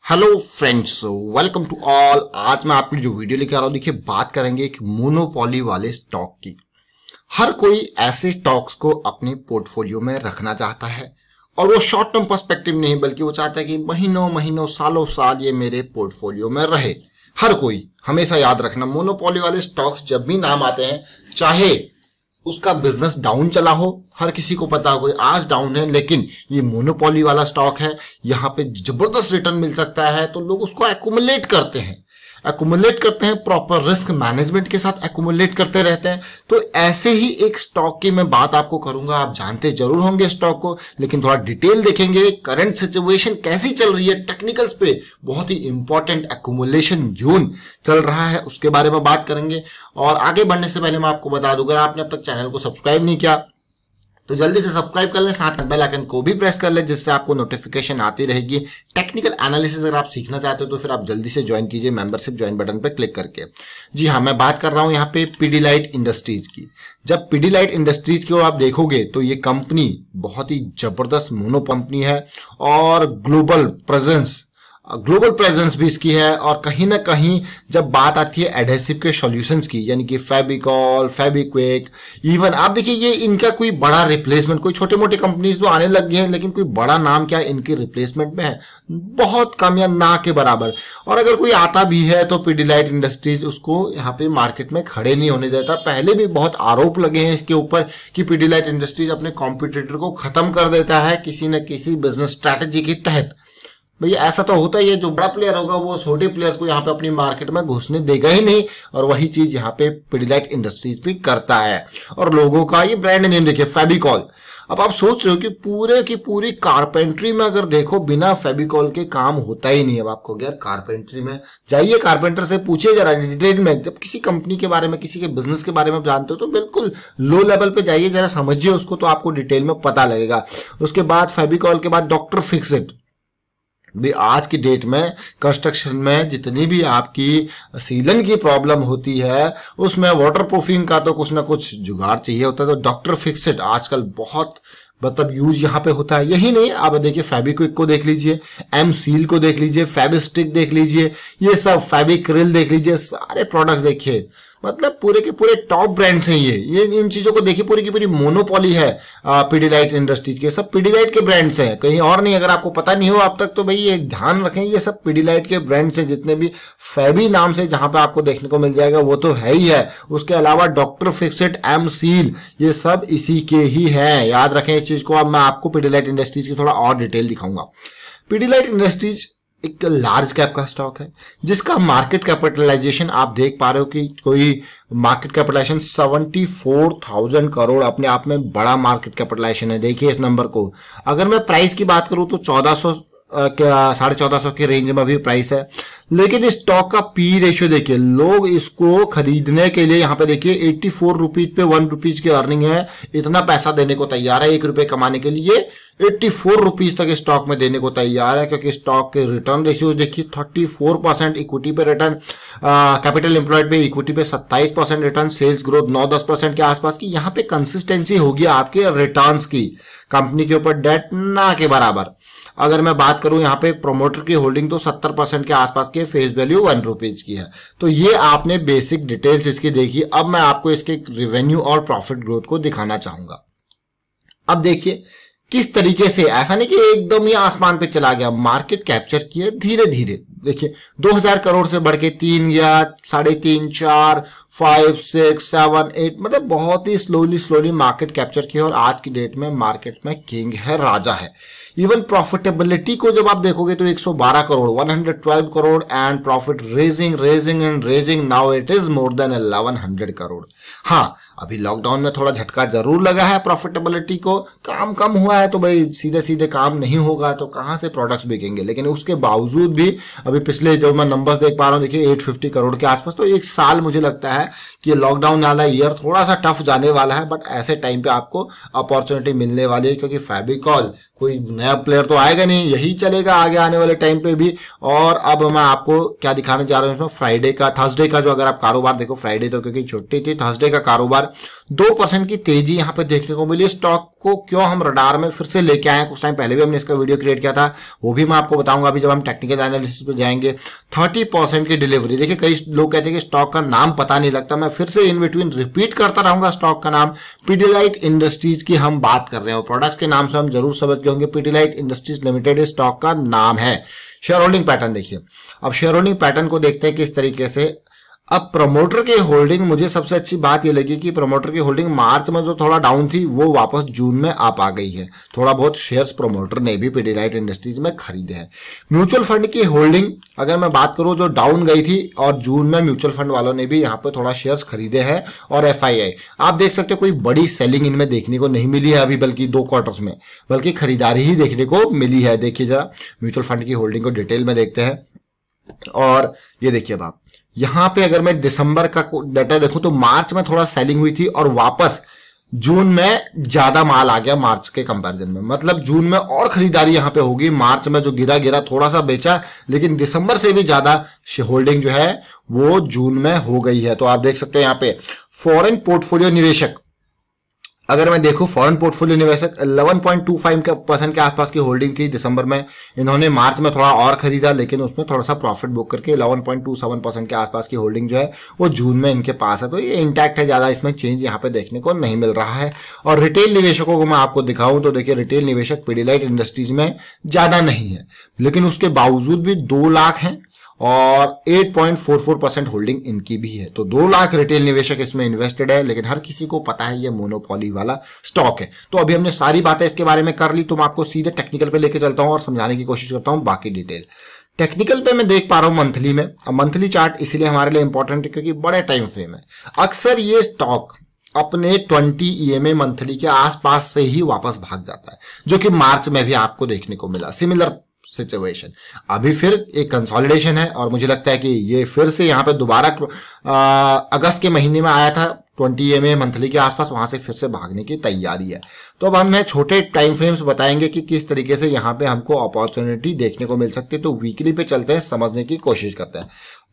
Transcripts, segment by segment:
Hello friends, welcome to all. आज मैं आपके जो वीडियो लेकर आ रहा हूं, देखिए बात करेंगे एक मोनोपोली वाले स्टॉक की। हर कोई ऐसे स्टॉक्स को अपने पोर्टफोलियो में रखना चाहता है और वो शॉर्ट टर्म पर्सपेक्टिव नहीं बल्कि वो चाहता है कि महीनों महीनों सालों साल ये मेरे पोर्टफोलियो में रहे। हर कोई हमेशा याद रखना, मोनोपोली वाले स्टॉक्स जब भी नाम आते हैं, चाहे उसका बिजनेस डाउन चला हो, हर किसी को पता हो आज डाउन है, लेकिन ये मोनोपोली वाला स्टॉक है, यहाँ पे जबरदस्त रिटर्न मिल सकता है, तो लोग उसको एक्यूमुलेट करते हैं प्रॉपर रिस्क मैनेजमेंट के साथ एक्यूमुलेट करते रहते हैं। तो ऐसे ही एक स्टॉक की मैं बात आपको करूंगा। आप जानते जरूर होंगे स्टॉक को, लेकिन थोड़ा डिटेल देखेंगे, करंट सिचुएशन कैसी चल रही है, टेक्निकल्स पे बहुत ही इंपॉर्टेंट एक्यूमुलेशन जोन चल रहा है, उसके बारे में बात करेंगे। और आगे बढ़ने से पहले मैं आपको बता दूं, अगर आपने अब तक चैनल को सब्सक्राइब नहीं किया तो जल्दी से सब्सक्राइब कर लें, साथ में बेल आइकन को भी प्रेस कर लें, जिससे आपको नोटिफिकेशन आती रहेगी। टेक्निकल एनालिसिस अगर आप सीखना चाहते हो तो फिर आप जल्दी से ज्वाइन कीजिए मेंबरशिप ज्वाइन बटन पर क्लिक करके। जी हाँ, मैं बात कर रहा हूं यहाँ पे पीडीलाइट इंडस्ट्रीज की। जब पीडीलाइट इंडस्ट्रीज को आप देखोगे तो ये कंपनी बहुत ही जबरदस्त मोनो कंपनी है और ग्लोबल प्रेजेंस भी इसकी है। और कहीं ना कहीं जब बात आती है एडहेसिव के सॉल्यूशंस की, यानी कि फेविकॉल, फेविक्विक, इवन आप देखिए ये इनका कोई बड़ा रिप्लेसमेंट, कोई छोटे मोटे कंपनीज तो आने लग गए हैं, लेकिन कोई बड़ा नाम क्या इनके रिप्लेसमेंट में है, बहुत कम या ना के बराबर। और अगर कोई आता भी है तो पीडीलाइट इंडस्ट्रीज उसको यहाँ पे मार्केट में खड़े नहीं होने देता। पहले भी बहुत आरोप लगे हैं इसके ऊपर कि पीडीलाइट इंडस्ट्रीज अपने कॉम्पिटिटर को खत्म कर देता है किसी न किसी बिजनेस स्ट्रैटेजी के तहत। भैया ऐसा तो होता ही है, जो बड़ा प्लेयर होगा वो छोटे प्लेयर्स को यहाँ पे अपनी मार्केट में घुसने देगा ही नहीं, और वही चीज यहाँ पे पीडीलाइट इंडस्ट्रीज भी करता है। और लोगों का ये ब्रांड नेम देखिए फेविकॉल। अब आप सोच रहे हो कि पूरे की पूरी कारपेंट्री में अगर देखो बिना फेविकॉल के काम होता ही नहीं। अब आपको यार कारपेंट्री में जाइए, कारपेंटर से पूछिए जरा डिटेल में, जब किसी कंपनी के बारे में, किसी के बिजनेस के बारे में जानते हो तो बिल्कुल लो लेवल पे जाइए, जरा समझिए उसको, तो आपको डिटेल में पता लगेगा। उसके बाद फेविकॉल के बाद डॉक्टर फिक्सिट भी। आज की डेट में कंस्ट्रक्शन में जितनी भी आपकी सीलन की प्रॉब्लम होती है उसमें वाटर प्रूफिंग का तो कुछ ना कुछ जुगाड़ चाहिए होता है, तो डॉक्टर फिक्सिट आजकल बहुत मतलब यूज यहाँ पे होता है। यही नहीं, आप देखिए फेविक्विक को देख लीजिए, एम सील को देख लीजिए, फेविस्टिक देख लीजिए, ये सब फेविक्रिल देख लीजिए, सारे प्रोडक्ट्स देखिए, मतलब पूरे के पूरे टॉप ब्रांड्स हैं ये इन चीजों को देखिए, पूरी की पूरी मोनोपोली है पीडीलाइट इंडस्ट्रीज के, सब पीडीलाइट के ब्रांड्स हैं, कहीं और नहीं। अगर आपको पता नहीं हो अब तक तो भाई ये ध्यान रखें, ये सब पीडीलाइट के ब्रांड्स हैं। जितने भी फेवी नाम से जहां पे आपको देखने को मिल जाएगा वो तो है ही है, उसके अलावा डॉक्टर फिक्सिट, एम सील, ये सब इसी के ही है, याद रखें इस चीज को। अब मैं आपको पीडीलाइट इंडस्ट्रीज की थोड़ा और डिटेल दिखाऊंगा। पीडीलाइट इंडस्ट्रीज एक लार्ज कैप का स्टॉक है जिसका मार्केट कैपिटलाइजेशन आप देख पा रहे हो कि कोई मार्केट कैपिटलाइजेशन 74,000 करोड़, अपने आप में बड़ा मार्केट कैपिटलाइजेशन है। देखिए इस नंबर को, अगर मैं प्राइस की बात करूं तो 1400 1450 के रेंज में भी प्राइस है। लेकिन स्टॉक का पी रेशियो देखिए, लोग इसको खरीदने के लिए यहाँ पे देखिए 84 रुपीज पे 1 रुपीज की अर्निंग है, इतना पैसा देने को तैयार है, 1 रुपए कमाने के लिए 84 रुपीज तक स्टॉक में देने को तैयार है, क्योंकि स्टॉक के रिटर्न रेशियो देखिए 34% इक्विटी पे रिटर्न, कैपिटल एम्प्लॉयड पे इक्विटी पे 27% रिटर्न, सेल्स ग्रोथ 9-10% के आसपास की। यहाँ पे कंसिस्टेंसी होगी आपके रिटर्न्स की, कंपनी के ऊपर डेट ना के बराबर। अगर मैं बात करूं यहाँ पे प्रोमोटर की होल्डिंग तो 70% के आसपास की, फेस वैल्यू 1 रुपीज की है। तो ये आपने बेसिक डिटेल्स इसकी देखी। अब मैं आपको इसके रेवेन्यू और प्रॉफिट ग्रोथ को दिखाना चाहूंगा। अब देखिए किस तरीके से, ऐसा नहीं कि एकदम ही आसमान पे चला गया, मार्केट कैप्चर किया धीरे धीरे। देखिए 2000 करोड़ से बढ़ के 3 या 3.5, 4, 5, 6, 7, 8, मतलब बहुत ही स्लोली मार्केट कैप्चर किया, और आज की डेट में मार्केट में किंग है, राजा है। इवन प्रॉफिटेबिलिटी को जब आप देखोगे तो 112 crore, 112 crore, and profit raising now it is more than 1100 crore. हाँ, अभी लॉकडाउन में थोड़ा झटका जरूर लगा है प्रॉफिटेबिलिटी को, काम कम हुआ है, तो भाई सीधे काम नहीं होगा तो कहां से प्रोडक्ट्स बिकेंगे। लेकिन उसके बावजूद भी अभी पिछले जो मैं नंबर्स देख पा रहा हूँ देखिए 850 करोड़ के आसपास। तो एक साल मुझे लगता है कि लॉकडाउन वाला ईयर थोड़ा सा टफ जाने वाला है, बट ऐसे टाइम पे आपको अपॉर्चुनिटी मिलने वाली है, क्योंकि फैबिकॉल कोई नया प्लेयर तो आएगा नहीं, यही चलेगा आगे आने वाले टाइम पे भी। और अब मैं आपको क्या दिखाने जा रहा हूँ इसमें, फ्राइडे का, थर्सडे का जो अगर आप कारोबार देखो, फ्राइडे तो क्योंकि छुट्टी थी, थर्सडे का कारोबार 2% की तेजी यहाँ पे देखने को मिली। स्टॉक को क्यों हम रडार में फिर से लेके आए, कुछ टाइम पहले भी हमने इसका वीडियो क्रिएट किया था, वो भी मैं आपको बताऊंगा अभी जब हम टेक्निकल एनालिसिस पे जाएंगे। 30% की डिलीवरी, देखिए कई लोग कहते हैं कि स्टॉक का नाम पता नहीं लगता, मैं फिर से इन बिटवीन रिपीट करता रहूंगा स्टॉक का नाम, पिडिलाइट इंडस्ट्रीज की हम बात कर रहे हैं। प्रोडक्ट्स के नाम से हम जरूर समझ गए होंगे, पिडिलाइट इंडस्ट्रीज लिमिटेड स्टॉक का नाम है। शेयर होल्डिंग पैटर्न देखिए, अब शेयर होल्डिंग पैटर्न को देखते हैं किस तरीके से। अब प्रमोटर की होल्डिंग, मुझे सबसे अच्छी बात ये लगी कि प्रमोटर की होल्डिंग मार्च में जो थोड़ा डाउन थी वो वापस जून में आप आ गई है। थोड़ा बहुत शेयर्स प्रमोटर ने भी पिडिलाइट इंडस्ट्रीज में खरीदे हैं। म्यूचुअल फंड की होल्डिंग अगर मैं बात करूं जो डाउन गई थी, और जून में म्यूचुअल फंड वालों ने भी यहाँ पे थोड़ा शेयर्स खरीदे हैं। और एफआईआई आप देख सकते हो कोई बड़ी सेलिंग इनमें देखने को नहीं मिली है अभी, बल्कि 2 क्वार्टर्स में, बल्कि खरीदारी ही देखने को मिली है। देखिए जरा म्यूचुअल फंड की होल्डिंग को डिटेल में देखते हैं। और ये देखिए अब आप यहां पे अगर मैं दिसंबर का डाटा देखूं तो मार्च में थोड़ा सेलिंग हुई थी और वापस जून में ज्यादा माल आ गया मार्च के कंपैरिजन में। मतलब जून में और खरीदारी यहां पे होगी, मार्च में जो गिरा थोड़ा सा बेचा, लेकिन दिसंबर से भी ज्यादा होल्डिंग जो है वो जून में हो गई है। तो आप देख सकते हो यहाँ पे फॉरेन पोर्टफोलियो निवेशक, अगर मैं देखूं फॉरेन पोर्टफोलियो निवेशक 11.25% के आसपास की होल्डिंग थी दिसंबर में, इन्होंने मार्च में थोड़ा और खरीदा, लेकिन उसमें थोड़ा सा प्रॉफिट बुक करके 11.27% के आसपास की होल्डिंग जो है वो जून में इनके पास है। तो ये इंटैक्ट है, ज्यादा इसमें चेंज यहाँ पे देखने को नहीं मिल रहा है। और रिटेल निवेशकों को मैं आपको दिखाऊं तो देखिए रिटेल निवेशक पिडिलाइट इंडस्ट्रीज में ज्यादा नहीं है, लेकिन उसके बावजूद भी 2 लाख हैं और 8.44% होल्डिंग इनकी भी है। तो 2 लाख रिटेल निवेशक इसमें इन्वेस्टेड है, लेकिन हर किसी को पता है ये मोनोपोली वाला स्टॉक है। तो अभी हमने सारी बातें इसके बारे में कर ली, तो मैं आपको सीधे टेक्निकल पे लेके चलता हूं और समझाने की कोशिश करता हूं बाकी डिटेल। टेक्निकल पे मैं देख पा रहा हूं मंथली में, अब मंथली चार्ट इसीलिए हमारे लिए इंपॉर्टेंट है क्योंकि बड़े टाइम फ्रेम है। अक्सर ये स्टॉक अपने 20 EMA मंथली के आसपास से ही वापस भाग जाता है, जो कि मार्च में भी आपको देखने को मिला सिमिलर सिचुएशन। अभी फिर एक कंसोलिडेशन है और मुझे लगता है कि ये फिर से यहाँ पे दोबारा अगस्त के महीने में आया था 20 EMA मंथली के आसपास, वहां से फिर से भागने की तैयारी है। तो अब हमें छोटे टाइम फ्रेम्स बताएंगे कि किस तरीके से यहाँ पे हमको अपॉर्चुनिटी देखने को मिल सकती है। तो वीकली पे चलते हैं, समझने की कोशिश करते हैं।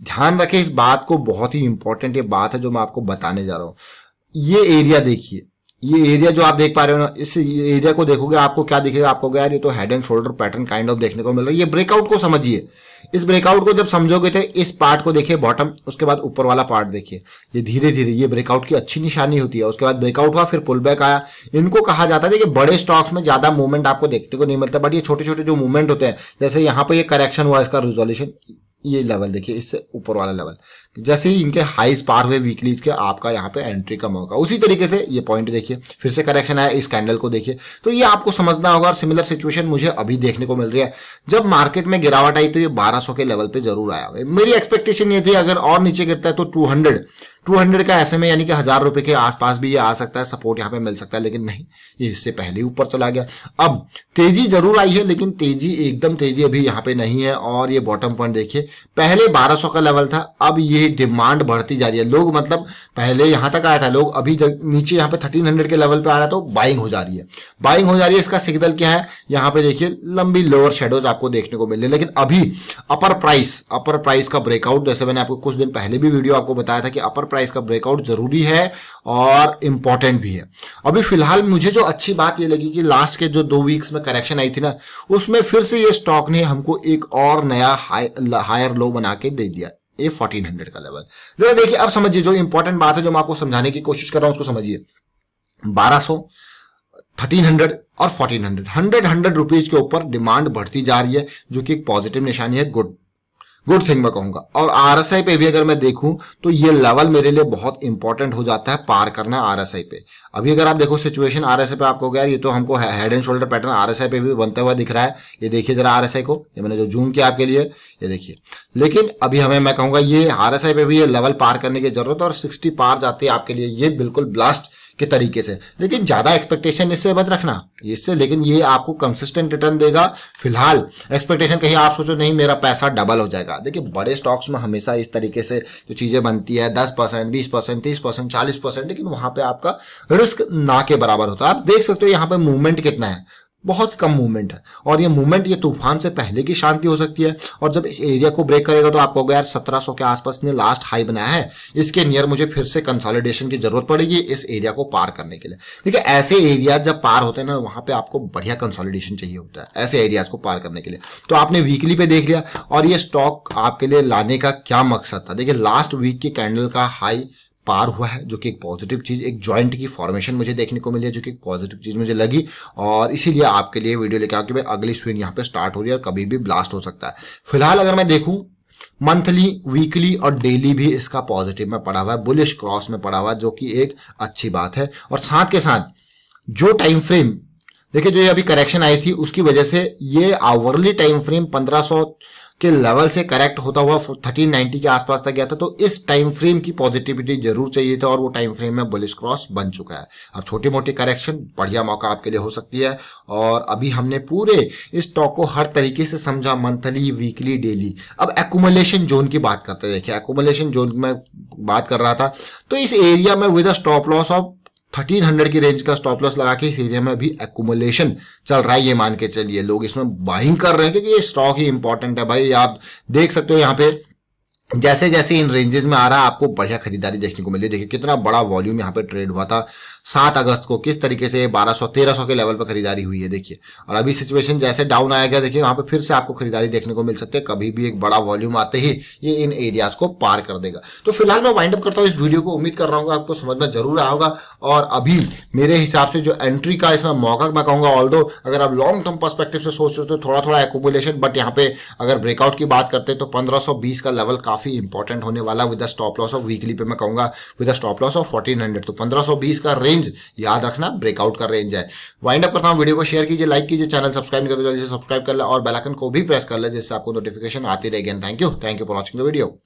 ध्यान रखें इस बात को, बहुत ही इंपॉर्टेंट ये बात है जो मैं आपको बताने जा रहा हूँ। ये एरिया देखिए, ये एरिया जो आप देख पा रहे हो ना, इस एरिया को देखोगे आपको क्या दिखेगा, आपको यार ये तो head and shoulder pattern kind of देखने को मिल रहा है। ये ब्रेकआउट को समझिए, इस ब्रेकआउट को जब समझोगे तो इस पार्ट को देखिए बॉटम, उसके बाद ऊपर वाला पार्ट देखिए, ये धीरे धीरे ये ब्रेकआउट की अच्छी निशानी होती है। उसके बाद ब्रेकआउट हुआ, फिर पुल बैक आया। इनको कहा जाता है कि बड़े स्टॉक्स में ज्यादा मूवमेंट आपको देखने को नहीं मिलता, बट ये छोटे छोटे जो मूवमेंट होते हैं, जैसे यहाँ पे ये करेक्शन हुआ, इसका रिजोल्यूशन, ये लेवल देखिए, इससे ऊपर वाला लेवल, जैसे ही इनके हाईज पार हुए वीकलीज के, आपका यहाँ पे एंट्री कम होगा। उसी तरीके से ये पॉइंट देखिए, फिर से करेक्शन आया, इस कैंडल को देखिए, तो ये आपको समझना होगा। और सिमिलर सिचुएशन मुझे अभी देखने को मिल रही है। जब मार्केट में गिरावट आई तो ये 1200 के लेवल पे जरूर आया। मेरी एक्सपेक्टेशन ये थी अगर और नीचे गिरता है तो 200 का SMA यानी कि 1000 रुपए के आसपास भी ये आ सकता है, सपोर्ट यहाँ पे मिल सकता है, लेकिन नहीं, ये इससे पहले ऊपर चला गया। अब तेजी जरूर आई है, लेकिन तेजी एकदम तेजी अभी यहाँ पे नहीं है। और ये बॉटम पॉइंट देखिए, पहले 1200 का लेवल था, अब ये डिमांड बढ़ती जा रही है। लोग मतलब पहले यहां तक आया था, लोग अभी नीचे यहाँ पे 1300 के लेवल पे आ रहा है, तो बाइंग हो जा रही है, बाइंग हो जा रही है। इसका सिग्नल क्या है, यहाँ पे देखिए लंबी लोअर शेडोज आपको देखने को मिल रही है। लेकिन अभी अपर प्राइस का ब्रेकआउट, जैसे मैंने आपको कुछ दिन पहले भी वीडियो आपको बताया था कि अपर प्राइस का ब्रेकआउट जरूरी है और इंपॉर्टेंट भी है। अभी फिलहाल मुझे जो अच्छी बात ये लगी कि लास्ट के जो 2 वीक्स में करेक्शन आई थी ना, उसमें फिर से ये स्टॉक ने हमको एक और नया हायर लो बना के दे दिया, ये 1400 का लेवल। जरा देखिए, अब समझिए जो इंपॉर्टेंट बात है जो मैं आपको समझाने की कोशिश कर रहा हूं उसको समझिए। 1200, 1300 और 1400, 100 रुपीज के ऊपर डिमांड बढ़ती जा रही है, जो कि एक पॉजिटिव निशानी है, गुड थिंग मैं कहूंगा। और RSI पे भी अगर मैं देखूं तो ये लेवल मेरे लिए बहुत इंपॉर्टेंट हो जाता है पार करना RSI पे। अभी अगर आप देखो सिचुएशन RSI पे, आपको क्या ये तो हमको head and shoulder pattern RSI पे भी बनता हुआ दिख रहा है। ये देखिए जरा RSI को, ये मैंने जो जूम किया आपके लिए, ये देखिए। लेकिन अभी हमें, मैं कहूंगा ये RSI पे भी ये लेवल पार करने की जरूरत है, और 60 पार जाते हैं आपके लिए ये बिल्कुल ब्लास्ट के तरीके से, लेकिन ज्यादा एक्सपेक्टेशन इससे मत रखना इससे, लेकिन ये आपको कंसिस्टेंट रिटर्न देगा। फिलहाल एक्सपेक्टेशन कहीं आप सोचो नहीं मेरा पैसा डबल हो जाएगा, देखिए बड़े स्टॉक्स में हमेशा इस तरीके से जो चीजें बनती है 10%, 20%, 30%, 40%, लेकिन वहां पे आपका रिस्क ना के बराबर होता है। आप देख सकते हो यहाँ पे मूवमेंट कितना है, बहुत कम मूवमेंट है, और ये मूवमेंट ये तूफान से पहले की शांति हो सकती है, और जब इस एरिया को ब्रेक करेगा तो आपको यार 1700 के आसपास ने लास्ट हाई बनाया है, इसके नियर मुझे फिर से कंसोलिडेशन की जरूरत पड़ेगी इस एरिया को पार करने के लिए। देखिए ऐसे एरिया जब पार होते हैं ना वहां पे आपको बढ़िया कंसोलिडेशन चाहिए होता है ऐसे एरियाज को पार करने के लिए। तो आपने वीकली पे देख लिया, और ये स्टॉक आपके लिए लाने का क्या मकसद था। देखिए लास्ट वीक की कैंडल का हाई पार हुआ है, जो कि एक पॉजिटिव चीज, एक जॉइंट की फॉर्मेशन मुझे देखने को मिली है, जो कि एक पॉजिटिव चीज मुझे लगी, और इसीलिए आपके लिए वीडियो लेके आऊं कि भाई अगली स्विंग यहाँ पे स्टार्ट हो रही है और कभी भी ब्लास्ट हो सकता है। फिलहाल अगर मैं देखूं मंथली, वीकली और डेली भी इसका पॉजिटिव में पड़ा हुआ है, बुलिश क्रॉस में पड़ा हुआ है, जो कि एक अच्छी बात है। और साथ के साथ जो टाइम फ्रेम देखिए जो ये अभी करेक्शन आई थी उसकी वजह से ये आवरली टाइम फ्रेम 1500 के लेवल से करेक्ट होता हुआ 1390 के आसपास तक गया था, तो इस टाइम फ्रेम की पॉजिटिविटी जरूर चाहिए था, और वो टाइम फ्रेम में बुलिश क्रॉस बन चुका है। अब छोटी मोटी करेक्शन बढ़िया मौका आपके लिए हो सकती है, और अभी हमने पूरे इस स्टॉक को हर तरीके से समझा, मंथली, वीकली, डेली। अब एक्यूमुलेशन जोन की बात करते हैं। देखिए एक्यूमुलेशन जोन में बात कर रहा था, तो इस एरिया में with a stop loss of 1300 की रेंज का स्टॉप लॉस लगा के इस एरिया में अभी एक्यूमुलेशन चल रहा है, ये मान के चलिए लोग इसमें बाइंग कर रहे हैं, क्योंकि ये स्टॉक ही इंपॉर्टेंट है भाई। आप देख सकते हो यहाँ पे जैसे जैसे इन रेंजेस में आ रहा है आपको बढ़िया खरीदारी देखने को मिली। देखिए कितना बड़ा वॉल्यूम यहाँ पे ट्रेड हुआ था 7 अगस्त को, किस तरीके से 1200-1300 के लेवल पर खरीदारी हुई है देखिए। और अभी सिचुएशन जैसे डाउन आया गया, देखिए वहां पे फिर से आपको खरीदारी देखने को मिल सकती है। कभी भी एक बड़ा वॉल्यूम आते ही ये इन एरियाज को पार कर देगा। तो फिलहाल मैं वाइंड अप करता हूँ इस वीडियो को, उम्मीद कर रहा हूँ आपको समझ में जरूर आया होगा। और अभी मेरे हिसाब से जो एंट्री का इसमें मौका मैं कहूंगा, ऑल्दो अगर आप लॉन्ग टर्म पर्सपेक्टिव से सोच रहे हो तो थोड़ा थोड़ा एक्यूमुलेशन, बट यहाँ पे अगर ब्रेकआउट की बात करते हैं तो 1520 का लेवल काफी इंपॉर्टेंट होने वाला, with the stop loss of weekly पे मैं कहूंगा with the stop loss of 1400। तो 1520 का रेंज याद रखना, ब्रेकआउट का रेंज है। वाइंड अप करता हूं, वीडियो को शेयर कीजिए, लाइक कीजिए, चैनल सब्सक्राइब नहीं करते जल्दी से सब्सक्राइब कर ले, और बेल आइकन को भी प्रेस कर ले जिससे आपको नोटिफिकेशन आती रहेगी। Thank you for watching the video.